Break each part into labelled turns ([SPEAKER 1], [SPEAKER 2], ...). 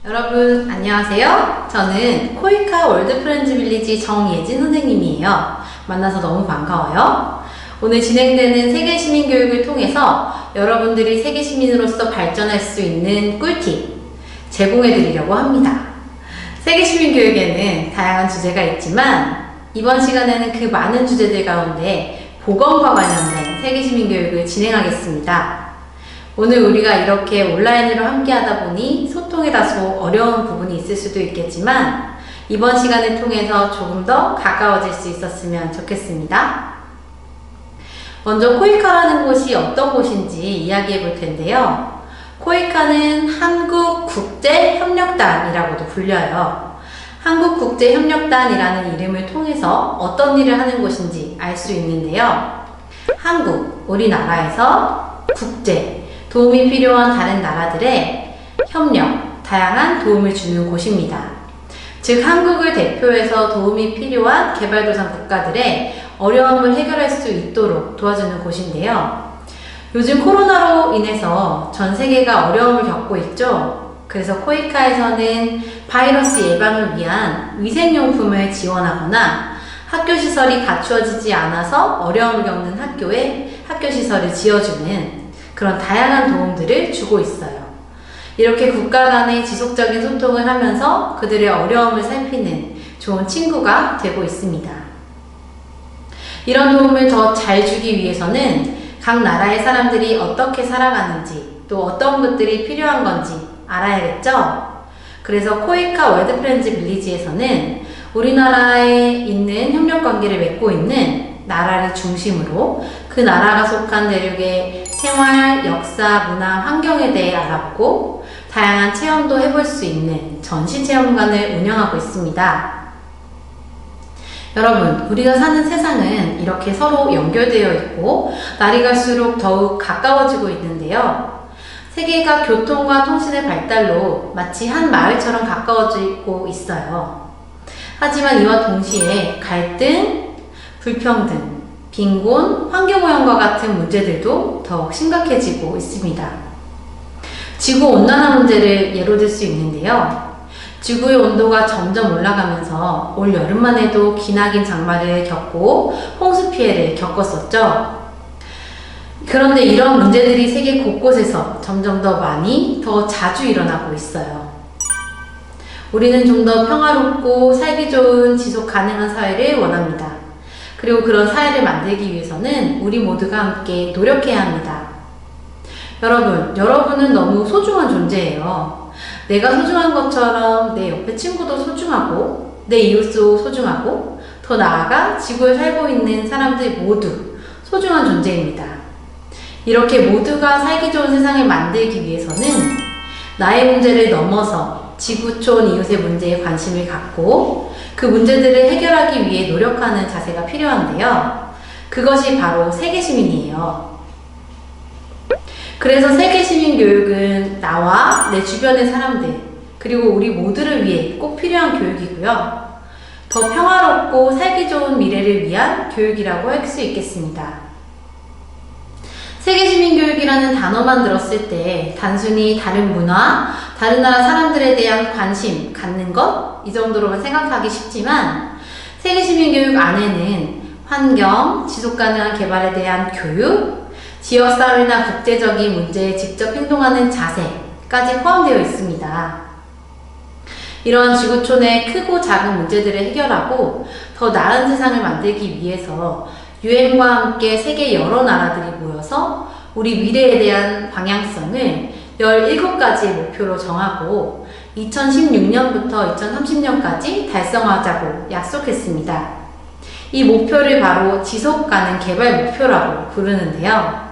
[SPEAKER 1] 여러분 안녕하세요. 저는 코이카 월드프렌즈 빌리지 정예진 선생님이에요. 만나서 너무 반가워요. 오늘 진행되는 세계시민교육을 통해서 여러분들이 세계시민으로서 발전할 수 있는 꿀팁 제공해 드리려고 합니다. 세계시민교육에는 다양한 주제가 있지만 이번 시간에는 그 많은 주제들 가운데 보건과 관련된 세계시민교육을 진행하겠습니다. 오늘 우리가 이렇게 온라인으로 함께 하다 보니 소통에 다소 어려운 부분이 있을 수도 있겠지만 이번 시간을 통해서 조금 더 가까워질 수 있었으면 좋겠습니다. 먼저 코이카라는 곳이 어떤 곳인지 이야기해 볼 텐데요. 코이카는 한국국제협력단이라고도 불려요. 한국국제협력단이라는 이름을 통해서 어떤 일을 하는 곳인지 알 수 있는데요. 한국, 우리나라에서 국제, 도움이 필요한 다른 나라들의 협력, 다양한 도움을 주는 곳입니다. 즉, 한국을 대표해서 도움이 필요한 개발도상 국가들의 어려움을 해결할 수 있도록 도와주는 곳인데요. 요즘 코로나로 인해서 전 세계가 어려움을 겪고 있죠. 그래서 코이카에서는 바이러스 예방을 위한 위생용품을 지원하거나 학교시설이 갖추어지지 않아서 어려움을 겪는 학교에 학교시설을 지어주는 그런 다양한 도움들을 주고 있어요. 이렇게 국가 간의 지속적인 소통을 하면서 그들의 어려움을 살피는 좋은 친구가 되고 있습니다. 이런 도움을 더 잘 주기 위해서는 각 나라의 사람들이 어떻게 살아가는지 또 어떤 것들이 필요한 건지 알아야겠죠? 그래서 코이카 월드프렌즈 빌리지에서는 우리나라에 있는 협력관계를 맺고 있는 나라를 중심으로 그 나라가 속한 대륙의 생활, 역사, 문화, 환경에 대해 알아보고 다양한 체험도 해볼 수 있는 전시체험관을 운영하고 있습니다. 여러분, 우리가 사는 세상은 이렇게 서로 연결되어 있고 날이 갈수록 더욱 가까워지고 있는데요. 세계가 교통과 통신의 발달로 마치 한 마을처럼 가까워지고 있어요. 하지만 이와 동시에 갈등, 불평등, 빈곤, 환경오염과 같은 문제들도 더욱 심각해지고 있습니다. 지구온난화 문제를 예로 들 수 있는데요. 지구의 온도가 점점 올라가면서 올 여름만 해도 기나긴 장마를 겪고 홍수 피해를 겪었었죠. 그런데 이런 문제들이 세계 곳곳에서 점점 더 많이, 더 자주 일어나고 있어요. 우리는 좀 더 평화롭고 살기 좋은 지속 가능한 사회를 원합니다. 그리고 그런 사회를 만들기 위해서는 우리 모두가 함께 노력해야 합니다. 여러분은 너무 소중한 존재예요. 내가 소중한 것처럼 내 옆에 친구도 소중하고 내 이웃도 소중하고 더 나아가 지구에 살고 있는 사람들 모두 소중한 존재입니다. 이렇게 모두가 살기 좋은 세상을 만들기 위해서는 나의 문제를 넘어서 지구촌 이웃의 문제에 관심을 갖고 그 문제들을 해결하기 위해 노력하는 자세가 필요한데요. 그것이 바로 세계시민이에요. 그래서 세계시민교육은 나와 내 주변의 사람들 그리고 우리 모두를 위해 꼭 필요한 교육이고요. 더 평화롭고 살기 좋은 미래를 위한 교육이라고 할 수 있겠습니다. 세계시민교육이라는 단어만 들었을 때 단순히 다른 문화, 다른 나라 사람들에 대한 관심 갖는 것? 이 정도로만 생각하기 쉽지만 세계시민교육 안에는 환경, 지속가능한 개발에 대한 교육, 지역사회나 국제적인 문제에 직접 행동하는 자세까지 포함되어 있습니다. 이러한 지구촌의 크고 작은 문제들을 해결하고 더 나은 세상을 만들기 위해서 유엔과 함께 세계 여러 나라들이 모여서 우리 미래에 대한 방향성을 17가지의 목표로 정하고 2016년부터 2030년까지 달성하자고 약속했습니다. 이 목표를 바로 지속가능 개발 목표라고 부르는데요.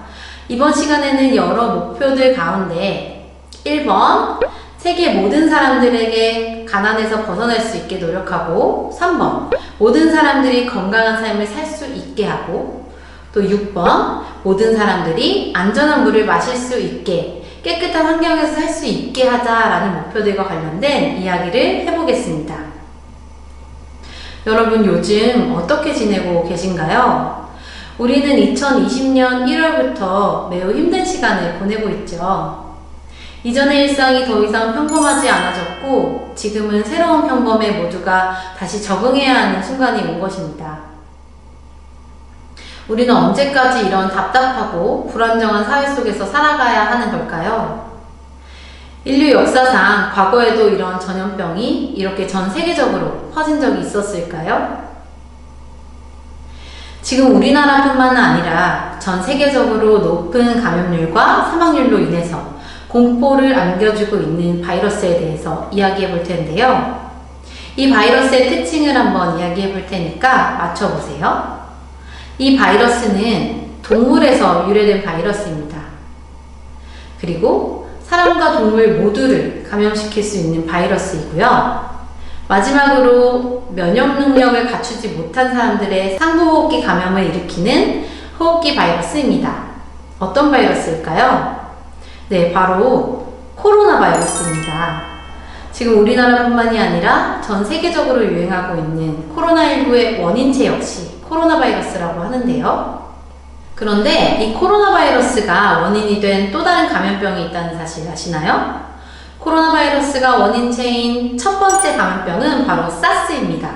[SPEAKER 1] 이번 시간에는 여러 목표들 가운데 1번, 세계 모든 사람들에게 가난에서 벗어날 수 있게 노력하고 3번, 모든 사람들이 건강한 삶을 살 수 있게 하고 또 6번, 모든 사람들이 안전한 물을 마실 수 있게 깨끗한 환경에서 살 수 있게 하자라는 목표들과 관련된 이야기를 해보겠습니다. 여러분 요즘 어떻게 지내고 계신가요? 우리는 2020년 1월부터 매우 힘든 시간을 보내고 있죠. 이전의 일상이 더 이상 평범하지 않아졌고 지금은 새로운 평범에 모두가 다시 적응해야 하는 순간이 온 것입니다. 우리는 언제까지 이런 답답하고 불안정한 사회 속에서 살아가야 하는 걸까요? 인류 역사상 과거에도 이런 전염병이 이렇게 전 세계적으로 퍼진 적이 있었을까요? 지금 우리나라뿐만 아니라 전 세계적으로 높은 감염률과 사망률로 인해서 공포를 안겨주고 있는 바이러스에 대해서 이야기해 볼 텐데요. 이 바이러스의 특징을 한번 이야기해 볼 테니까 맞춰보세요. 이 바이러스는 동물에서 유래된 바이러스입니다. 그리고 사람과 동물 모두를 감염시킬 수 있는 바이러스이고요. 마지막으로 면역 능력을 갖추지 못한 사람들의 상부호흡기 감염을 일으키는 호흡기 바이러스입니다. 어떤 바이러스일까요? 네, 바로 코로나 바이러스입니다. 지금 우리나라뿐만이 아니라 전 세계적으로 유행하고 있는 코로나19의 원인체 역시 코로나 바이러스라고 하는데요. 그런데 이 코로나 바이러스가 원인이 된 또 다른 감염병이 있다는 사실 아시나요? 코로나 바이러스가 원인체인 첫 번째 감염병은 바로 사스입니다.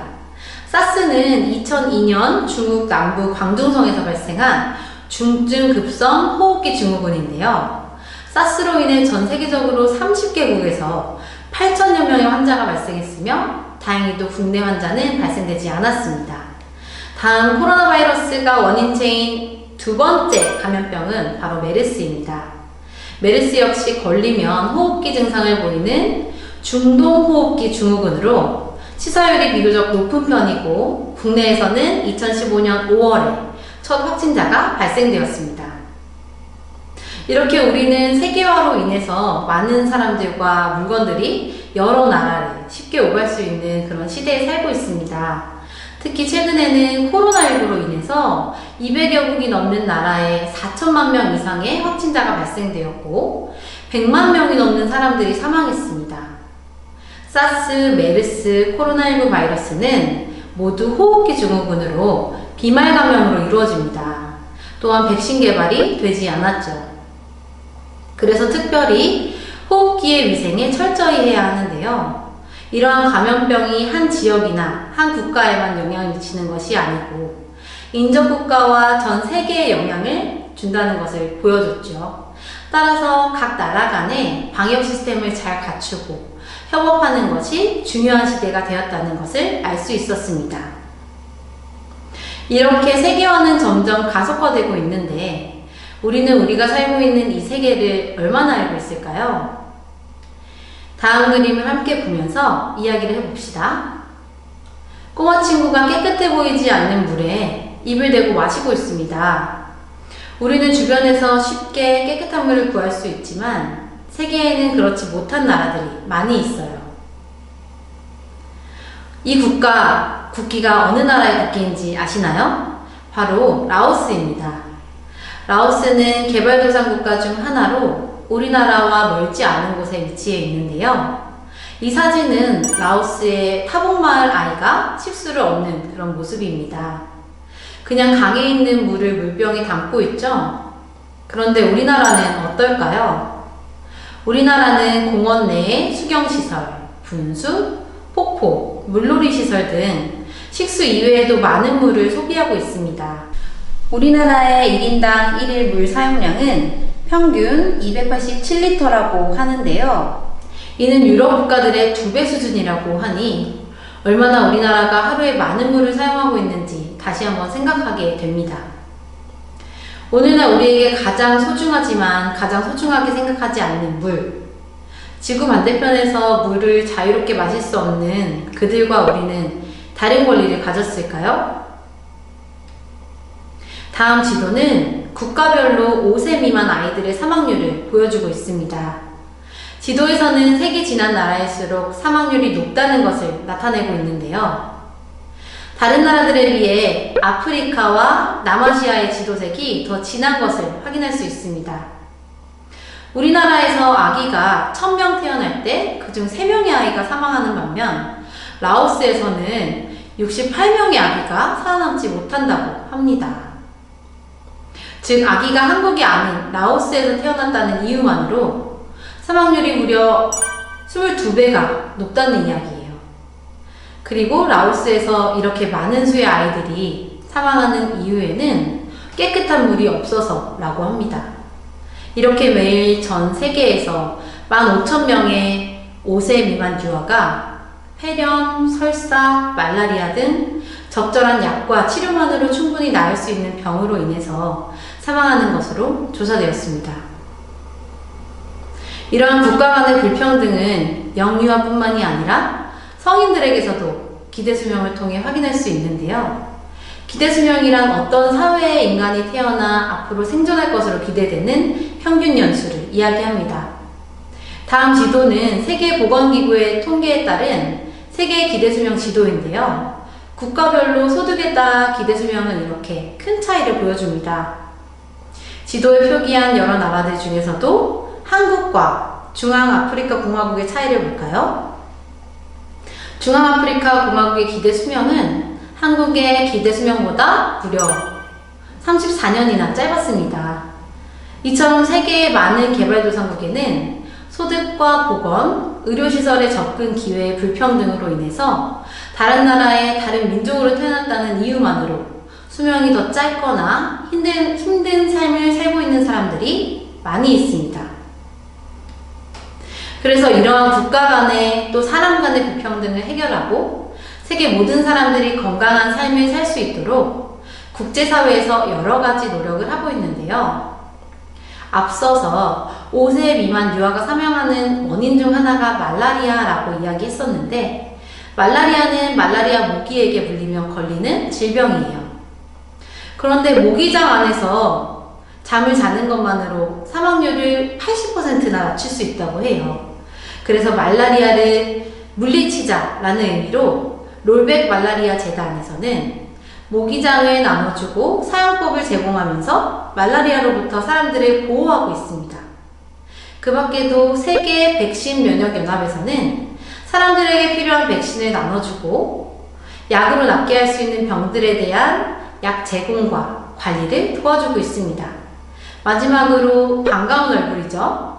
[SPEAKER 1] 사스는 2002년 중국 남부 광둥성에서 발생한 중증급성 호흡기 증후군인데요. 사스로 인해 전 세계적으로 30개국에서 8천여 명의 환자가 발생했으며 다행히도 국내 환자는 발생되지 않았습니다. 다음 코로나 바이러스가 원인체인 두 번째 감염병은 바로 메르스입니다. 메르스 역시 걸리면 호흡기 증상을 보이는 중동호흡기 증후군으로 치사율이 비교적 높은 편이고 국내에서는 2015년 5월에 첫 확진자가 발생되었습니다. 이렇게 우리는 세계화로 인해서 많은 사람들과 물건들이 여러 나라를 쉽게 오갈 수 있는 그런 시대에 살고 있습니다. 특히 최근에는 코로나19로 인해서 200여국이 넘는 나라에 4천만 명 이상의 확진자가 발생되었고 100만 명이 넘는 사람들이 사망했습니다. 사스, 메르스, 코로나19 바이러스는 모두 호흡기 증후군으로 비말 감염으로 이루어집니다. 또한 백신 개발이 되지 않았죠. 그래서 특별히 호흡기의 위생에 철저히 해야 하는데요. 이러한 감염병이 한 지역이나 한 국가에만 영향을 미치는 것이 아니고 인접국가와 전 세계에 영향을 준다는 것을 보여줬죠. 따라서 각 나라 간의 방역 시스템을 잘 갖추고 협업하는 것이 중요한 시대가 되었다는 것을 알 수 있었습니다. 이렇게 세계화는 점점 가속화되고 있는데 우리는 우리가 살고 있는 이 세계를 얼마나 알고 있을까요? 다음 그림을 함께 보면서 이야기를 해봅시다. 꼬마 친구가 깨끗해 보이지 않는 물에 입을 대고 마시고 있습니다. 우리는 주변에서 쉽게 깨끗한 물을 구할 수 있지만 세계에는 그렇지 못한 나라들이 많이 있어요. 이 국기가 어느 나라의 국기인지 아시나요? 바로 라오스입니다. 라오스는 개발도상국가 중 하나로 우리나라와 멀지 않은 곳에 위치해 있는데요. 이 사진은 라오스의 타복마을 아이가 식수를 얻는 그런 모습입니다. 그냥 강에 있는 물을 물병에 담고 있죠? 그런데 우리나라는 어떨까요? 우리나라는 공원 내에 수경시설, 분수, 폭포, 물놀이 시설 등 식수 이외에도 많은 물을 소비하고 있습니다. 우리나라의 1인당 1일 물 사용량은 평균 287리터라고 하는데요. 이는 유럽 국가들의 2배 수준이라고 하니 얼마나 우리나라가 하루에 많은 물을 사용하고 있는지 다시 한번 생각하게 됩니다. 오늘날 우리에게 가장 소중하지만 가장 소중하게 생각하지 않는 물. 지구 반대편에서 물을 자유롭게 마실 수 없는 그들과 우리는 다른 권리를 가졌을까요? 다음 지도는 국가별로 5세 미만 아이들의 사망률을 보여주고 있습니다. 지도에서는 색이 진한 나라일수록 사망률이 높다는 것을 나타내고 있는데요. 다른 나라들에 비해 아프리카와 남아시아의 지도색이 더 진한 것을 확인할 수 있습니다. 우리나라에서 아기가 1000명 태어날 때 그중 3명의 아이가 사망하는 반면 라오스에서는 68명의 아기가 살아남지 못한다고 합니다. 즉 아기가 한국이 아닌 라오스에서 태어났다는 이유만으로 사망률이 무려 22배가 높다는 이야기예요. 그리고 라오스에서 이렇게 많은 수의 아이들이 사망하는 이유에는 깨끗한 물이 없어서라고 합니다. 이렇게 매일 전 세계에서 15,000명의 5세 미만 유아가 폐렴, 설사, 말라리아 등 적절한 약과 치료만으로 충분히 나을 수 있는 병으로 인해서 사망하는 것으로 조사되었습니다. 이러한 국가 간의 불평등은 영유아뿐만이 아니라 성인들에게서도 기대수명을 통해 확인할 수 있는데요. 기대수명이란 어떤 사회의 인간이 태어나 앞으로 생존할 것으로 기대되는 평균 연수를 이야기합니다. 다음 지도는 세계보건기구의 통계에 따른 세계 기대수명 지도인데요. 국가별로 소득에 따라 기대수명은 이렇게 큰 차이를 보여줍니다. 지도에 표기한 여러 나라들 중에서도 한국과 중앙아프리카 공화국의 차이를 볼까요? 중앙아프리카 공화국의 기대수명은 한국의 기대수명보다 무려 34년이나 짧았습니다. 이처럼 세계의 많은 개발도상국에는 소득과 보건, 의료시설의 접근 기회의 불평등으로 인해서 다른 나라의 다른 민족으로 태어났다는 이유만으로 수명이 더 짧거나 힘든 삶을 살고 있는 사람들이 많이 있습니다. 그래서 이러한 국가 간의 또 사람 간의 불평등을 해결하고 세계 모든 사람들이 건강한 삶을 살 수 있도록 국제사회에서 여러 가지 노력을 하고 있는데요. 앞서서 5세 미만 유아가 사망하는 원인 중 하나가 말라리아라고 이야기했었는데, 말라리아는 말라리아 모기에게 물리면 걸리는 질병이에요. 그런데 모기장 안에서 잠을 자는 것만으로 사망률을 80%나 낮출 수 있다고 해요. 그래서 말라리아를 물리치자라는 의미로 롤백 말라리아 재단에서는 모기장을 나눠주고 사용법을 제공하면서 말라리아로부터 사람들을 보호하고 있습니다. 그 밖에도 세계 백신 면역 연합에서는 사람들에게 필요한 백신을 나눠주고 약으로 낫게 할 수 있는 병들에 대한 약 제공과 관리를 도와주고 있습니다. 마지막으로 반가운 얼굴이죠.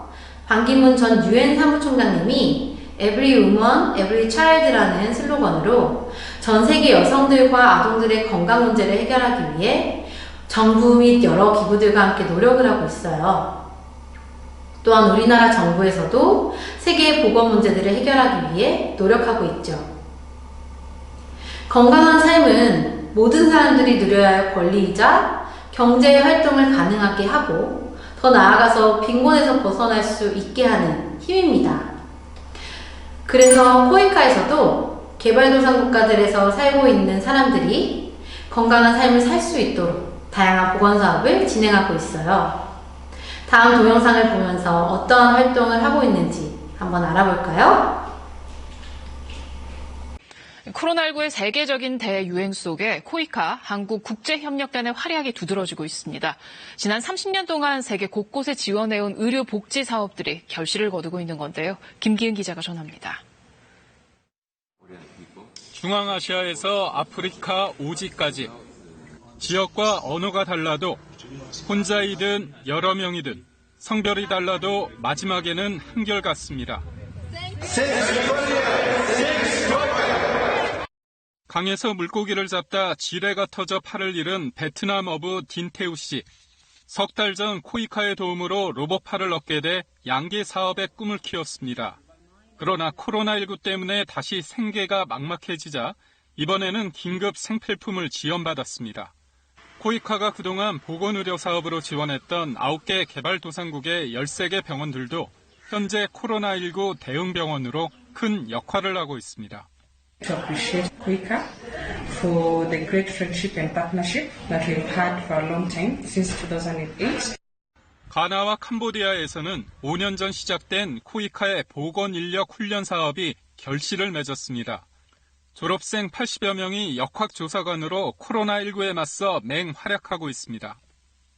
[SPEAKER 1] 반기문 전 유엔 사무총장님이 Every Woman, Every Child라는 슬로건으로 전 세계 여성들과 아동들의 건강 문제를 해결하기 위해 정부 및 여러 기구들과 함께 노력을 하고 있어요. 또한 우리나라 정부에서도 세계의 보건 문제들을 해결하기 위해 노력하고 있죠. 건강한 삶은 모든 사람들이 누려야 할 권리이자 경제 활동을 가능하게 하고 더 나아가서 빈곤에서 벗어날 수 있게 하는 힘입니다. 그래서 코이카에서도 개발도상 국가들에서 살고 있는 사람들이 건강한 삶을 살 수 있도록 다양한 보건 사업을 진행하고 있어요. 다음 동영상을 보면서 어떠한 활동을 하고 있는지 한번 알아볼까요?
[SPEAKER 2] 코로나19의 세계적인 대유행 속에 코이카 한국국제협력단의 활약이 두드러지고 있습니다. 지난 30년 동안 세계 곳곳에 지원해온 의료복지 사업들이 결실을 거두고 있는 건데요. 김기은 기자가 전합니다.
[SPEAKER 3] 중앙아시아에서 아프리카 오지까지 지역과 언어가 달라도 혼자이든 여러 명이든 성별이 달라도 마지막에는 한결같습니다. 강에서 물고기를 잡다 지뢰가 터져 팔을 잃은 베트남 어부 딘테우 씨. 석 달 전 코이카의 도움으로 로봇팔을 얻게 돼 양계 사업의 꿈을 키웠습니다. 그러나 코로나19 때문에 다시 생계가 막막해지자 이번에는 긴급 생필품을 지원받았습니다. 코이카가 그동안 보건의료 사업으로 지원했던 9개 개발도상국의 13개 병원들도 현재 코로나19 대응병원으로 큰 역할을 하고 있습니다.
[SPEAKER 4] To appreciate Koika for the great friendship and partnership that we've had for a long time, since 2008.
[SPEAKER 3] 가나와 캄보디아에서는 5년 전 시작된 코이카의 보건인력 훈련 사업이 결실을 맺었습니다. 졸업생 80여 명이 역학조사관으로 코로나19에 맞서 맹활약하고 있습니다.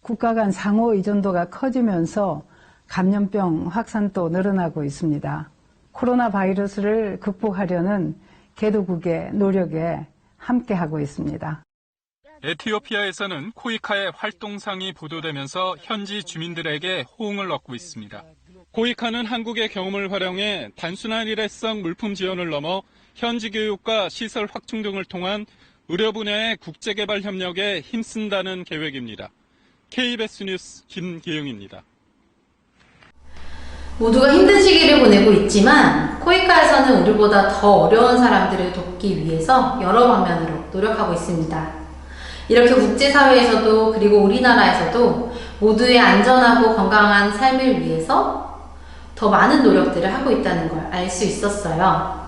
[SPEAKER 5] 국가 간 상호 의존도가 커지면서 감염병 확산도 늘어나고 있습니다. 코로나 바이러스를 극복하려는 개도국의 노력에 함께하고 있습니다.
[SPEAKER 3] 에티오피아에서는 코이카의 활동상이 보도되면서 현지 주민들에게 호응을 얻고 있습니다. 코이카는 한국의 경험을 활용해 단순한 일회성 물품 지원을 넘어 현지 교육과 시설 확충 등을 통한 의료 분야의 국제개발 협력에 힘쓴다는 계획입니다. KBS 뉴스 김기영입니다.
[SPEAKER 1] 모두가 힘든 시기를 보내고 있지만 코이카에서는 우리보다 더 어려운 사람들을 돕기 위해서 여러 방면으로 노력하고 있습니다. 이렇게 국제사회에서도 그리고 우리나라에서도 모두의 안전하고 건강한 삶을 위해서 더 많은 노력들을 하고 있다는 걸 알 수 있었어요.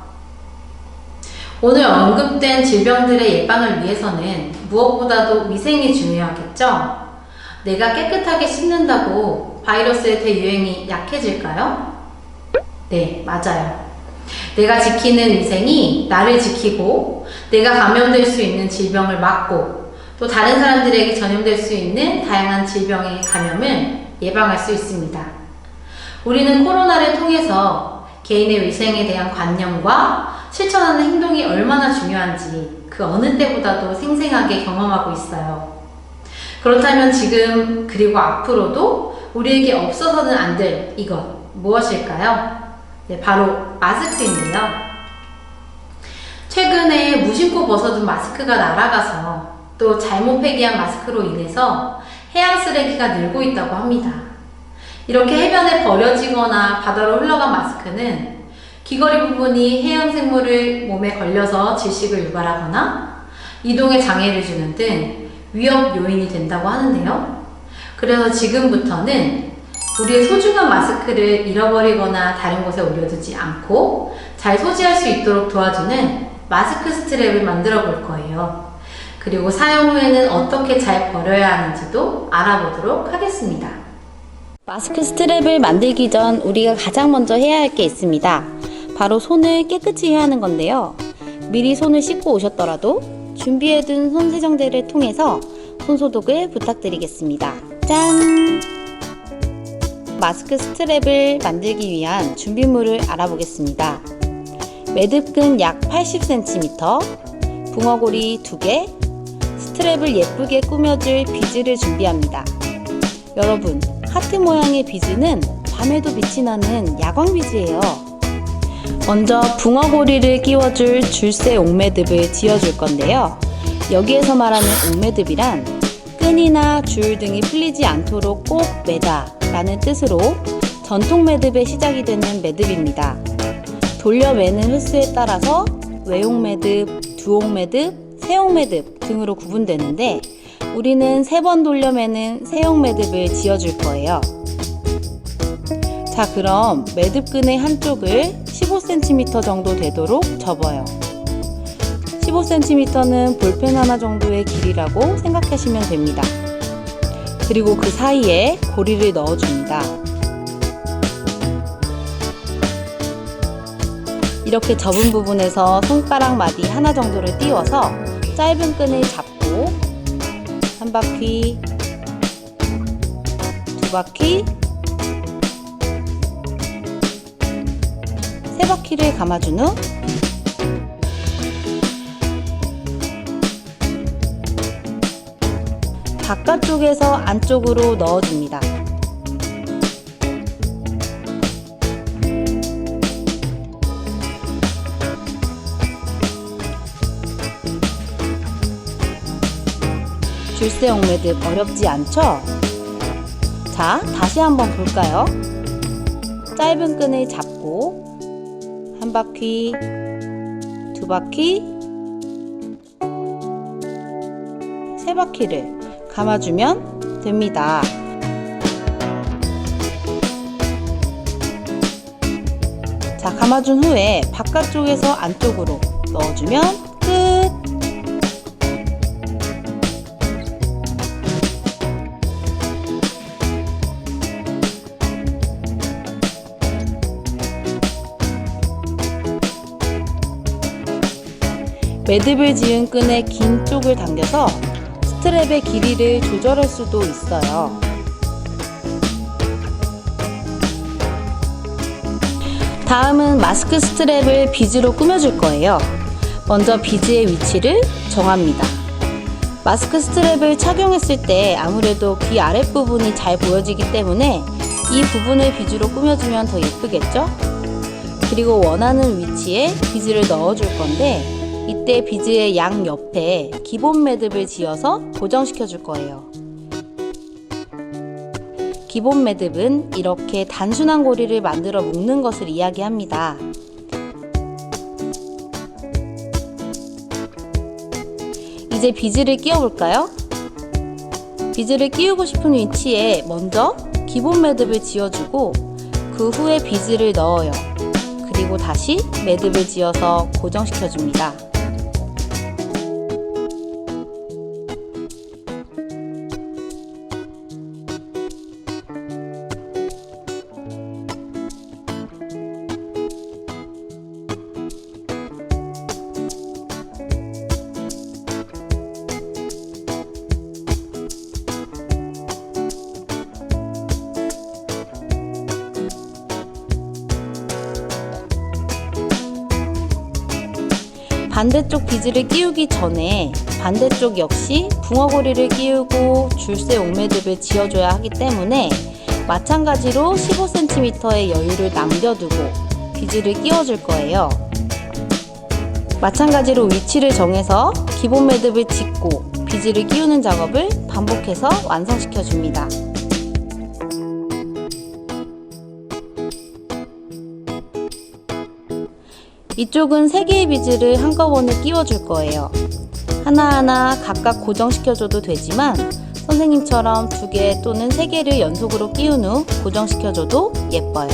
[SPEAKER 1] 오늘 언급된 질병들의 예방을 위해서는 무엇보다도 위생이 중요하겠죠? 내가 깨끗하게 씻는다고 바이러스의 대유행이 약해질까요? 네, 맞아요. 내가 지키는 위생이 나를 지키고 내가 감염될 수 있는 질병을 막고 또 다른 사람들에게 전염될 수 있는 다양한 질병의 감염을 예방할 수 있습니다. 우리는 코로나를 통해서 개인의 위생에 대한 관념과 실천하는 행동이 얼마나 중요한지 그 어느 때보다도 생생하게 경험하고 있어요. 그렇다면 지금 그리고 앞으로도 우리에게 없어서는 안 될 이것 무엇일까요? 네, 바로 마스크인데요. 최근에 무심코 벗어둔 마스크가 날아가서 또 잘못 폐기한 마스크로 인해서 해양 쓰레기가 늘고 있다고 합니다. 이렇게 해변에 버려지거나 바다로 흘러간 마스크는 귀걸이 부분이 해양 생물을 몸에 걸려서 질식을 유발하거나 이동에 장애를 주는 등 위험 요인이 된다고 하는데요. 그래서 지금부터는 우리의 소중한 마스크를 잃어버리거나 다른 곳에 올려두지 않고 잘 소지할 수 있도록 도와주는 마스크 스트랩을 만들어 볼 거예요. 그리고 사용 후에는 어떻게 잘 버려야 하는지도 알아보도록 하겠습니다.
[SPEAKER 6] 마스크 스트랩을 만들기 전 우리가 가장 먼저 해야 할 게 있습니다. 바로 손을 깨끗이 해야 하는 건데요. 미리 손을 씻고 오셨더라도 준비해둔 손세정제를 통해서 손소독을 부탁드리겠습니다. 짠! 마스크 스트랩을 만들기 위한 준비물을 알아보겠습니다. 매듭끈 약 80cm, 붕어고리 2개, 스트랩을 예쁘게 꾸며줄 비즈를 준비합니다. 여러분, 하트 모양의 비즈는 밤에도 빛이 나는 야광 비즈예요. 먼저 붕어고리를 끼워줄 줄새 옥매듭을 지어줄 건데요. 여기에서 말하는 옥매듭이란 끈이나 줄 등이 풀리지 않도록 꼭 매다 라는 뜻으로 전통 매듭의 시작이 되는 매듭입니다. 돌려 매는 횟수에 따라서 외옥매듭, 두옥매듭, 세옥매듭 등으로 구분되는데 우리는 3번 돌려 매는 세옥매듭을 지어줄 거예요. 자, 그럼 매듭끈의 한쪽을 15cm 정도 되도록 접어요. 15cm는 볼펜 하나 정도의 길이라고 생각하시면 됩니다. 그리고 그 사이에 고리를 넣어줍니다. 이렇게 접은 부분에서 손가락 마디 하나 정도를 띄워서 짧은 끈을 잡고 한 바퀴, 2바퀴, 3바퀴를 감아준 후 바깥쪽에서 안쪽으로 넣어줍니다. 줄새 옥매듭 어렵지 않죠? 자, 다시 한번 볼까요? 짧은 끈을 잡고 한 바퀴, 2바퀴, 3바퀴를 감아주면 됩니다. 자, 감아준 후에 바깥쪽에서 안쪽으로 넣어주면 끝! 매듭을 지은 끈의 긴 쪽을 당겨서 스트랩의 길이를 조절할 수도 있어요. 다음은 마스크 스트랩을 비즈로 꾸며줄 거예요. 먼저 비즈의 위치를 정합니다. 마스크 스트랩을 착용했을 때 아무래도 귀 아랫부분이 잘 보여지기 때문에 이 부분을 비즈로 꾸며주면 더 예쁘겠죠? 그리고 원하는 위치에 비즈를 넣어줄 건데 이때 비즈의 양 옆에 기본 매듭을 지어서 고정시켜 줄 거예요. 기본 매듭은 이렇게 단순한 고리를 만들어 묶는 것을 이야기합니다. 이제 비즈를 끼워 볼까요? 비즈를 끼우고 싶은 위치에 먼저 기본 매듭을 지어주고 그 후에 비즈를 넣어요. 그리고 다시 매듭을 지어서 고정시켜 줍니다. 반대쪽 비즈를 끼우기 전에 반대쪽 역시 붕어고리를 끼우고 줄새 옥매듭을 지어줘야 하기 때문에 마찬가지로 15cm의 여유를 남겨두고 비즈를 끼워줄 거예요. 마찬가지로 위치를 정해서 기본 매듭을 짓고 비즈를 끼우는 작업을 반복해서 완성시켜 줍니다. 이쪽은 3개의 비즈를 한꺼번에 끼워줄 거예요. 하나하나 각각 고정시켜줘도 되지만 선생님처럼 2개 또는 3개를 연속으로 끼운 후 고정시켜줘도 예뻐요.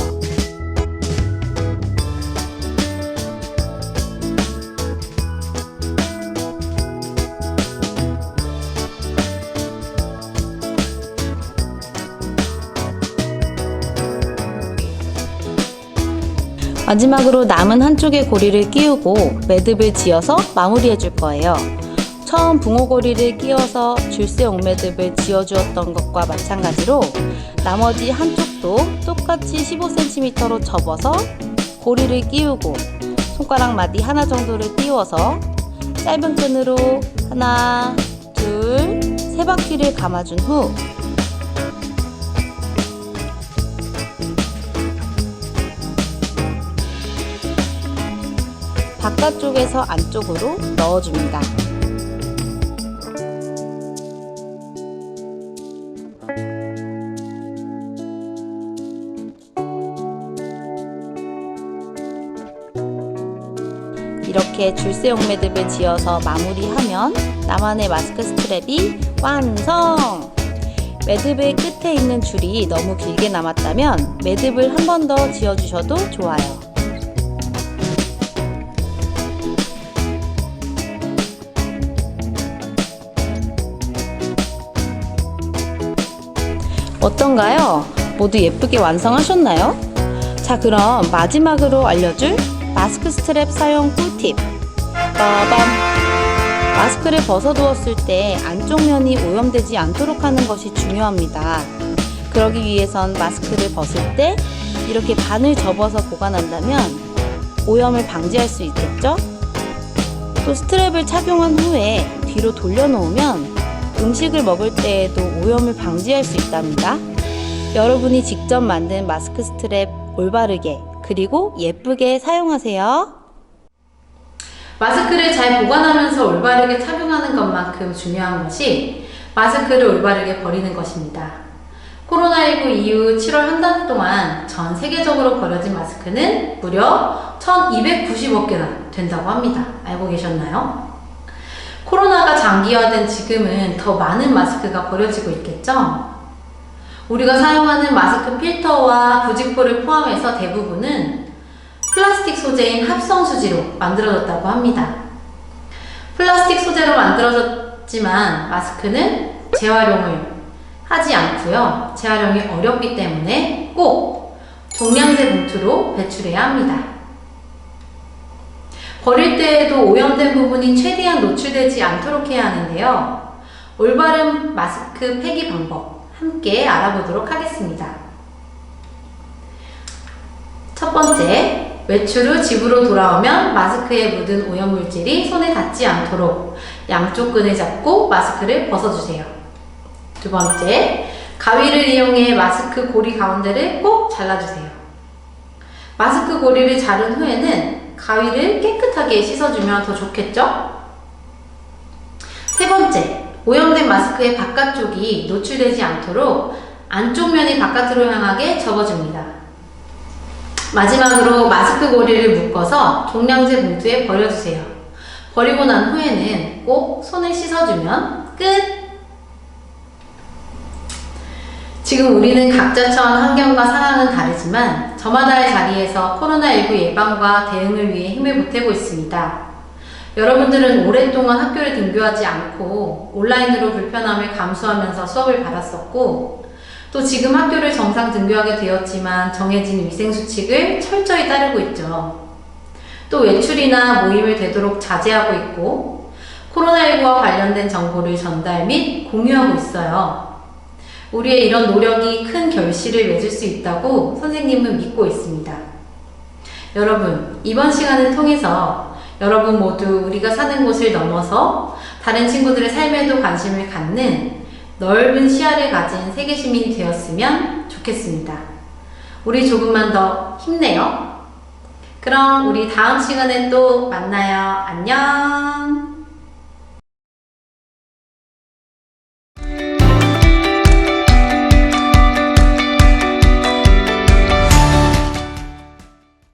[SPEAKER 6] 마지막으로 남은 한쪽의 고리를 끼우고 매듭을 지어서 마무리해 줄 거예요. 처음 붕어고리를 끼워서 줄새 옥매듭을 지어주었던 것과 마찬가지로 나머지 한쪽도 똑같이 15cm로 접어서 고리를 끼우고 손가락 마디 하나 정도를 띄워서 짧은 끈으로 하나, 둘, 3바퀴를 감아준 후 바깥쪽에서 안쪽으로 넣어줍니다. 이렇게 줄새 옥매듭을 지어서 마무리하면 나만의 마스크 스트랩이 완성! 매듭의 끝에 있는 줄이 너무 길게 남았다면 매듭을 한 번 더 지어주셔도 좋아요. 어떤가요? 모두 예쁘게 완성하셨나요? 자, 그럼 마지막으로 알려줄 마스크 스트랩 사용 꿀팁! 빠밤! 마스크를 벗어두었을 때 안쪽 면이 오염되지 않도록 하는 것이 중요합니다. 그러기 위해선 마스크를 벗을 때 이렇게 반을 접어서 보관한다면 오염을 방지할 수 있겠죠? 또 스트랩을 착용한 후에 뒤로 돌려놓으면 음식을 먹을 때에도 오염을 방지할 수 있답니다. 여러분이 직접 만든 마스크 스트랩 올바르게 그리고 예쁘게 사용하세요.
[SPEAKER 1] 마스크를 잘 보관하면서 올바르게 착용하는 것만큼 중요한 것이 마스크를 올바르게 버리는 것입니다. 코로나19 이후 7월 한 달 동안 전 세계적으로 버려진 마스크는 무려 1290억 개나 된다고 합니다. 알고 계셨나요? 코로나가 장기화된 지금은 더 많은 마스크가 버려지고 있겠죠? 우리가 사용하는 마스크 필터와 부직포를 포함해서 대부분은 플라스틱 소재인 합성 수지로 만들어졌다고 합니다. 플라스틱 소재로 만들어졌지만 마스크는 재활용을 하지 않고요. 재활용이 어렵기 때문에 꼭 종량제 봉투로 배출해야 합니다. 버릴 때에도 오염된 부분이 최대한 노출되지 않도록 해야 하는데요. 올바른 마스크 폐기 방법 함께 알아보도록 하겠습니다. 첫 번째, 외출 후 집으로 돌아오면 마스크에 묻은 오염물질이 손에 닿지 않도록 양쪽 끈을 잡고 마스크를 벗어주세요. 두 번째, 가위를 이용해 마스크 고리 가운데를 꼭 잘라주세요. 마스크 고리를 자른 후에는 가위를 깨끗하게 씻어주면 더 좋겠죠? 세 번째, 오염된 마스크의 바깥쪽이 노출되지 않도록 안쪽 면이 바깥으로 향하게 접어줍니다. 마지막으로 마스크 고리를 묶어서 종량제 봉투에 버려주세요. 버리고 난 후에는 꼭 손을 씻어주면 끝! 지금 우리는 각자 처한 환경과 상황은 다르지만 저마다의 자리에서 코로나19 예방과 대응을 위해 힘을 보태고 있습니다. 여러분들은 오랫동안 학교를 등교하지 않고 온라인으로 불편함을 감수하면서 수업을 받았었고, 또 지금 학교를 정상 등교하게 되었지만 정해진 위생수칙을 철저히 따르고 있죠. 또 외출이나 모임을 되도록 자제하고 있고, 코로나19와 관련된 정보를 전달 및 공유하고 있어요. 우리의 이런 노력이 큰 결실을 맺을 수 있다고 선생님은 믿고 있습니다. 여러분, 이번 시간을 통해서 여러분 모두 우리가 사는 곳을 넘어서 다른 친구들의 삶에도 관심을 갖는 넓은 시야를 가진 세계 시민이 되었으면 좋겠습니다. 우리 조금만 더 힘내요. 그럼 우리 다음 시간에 또 만나요. 안녕!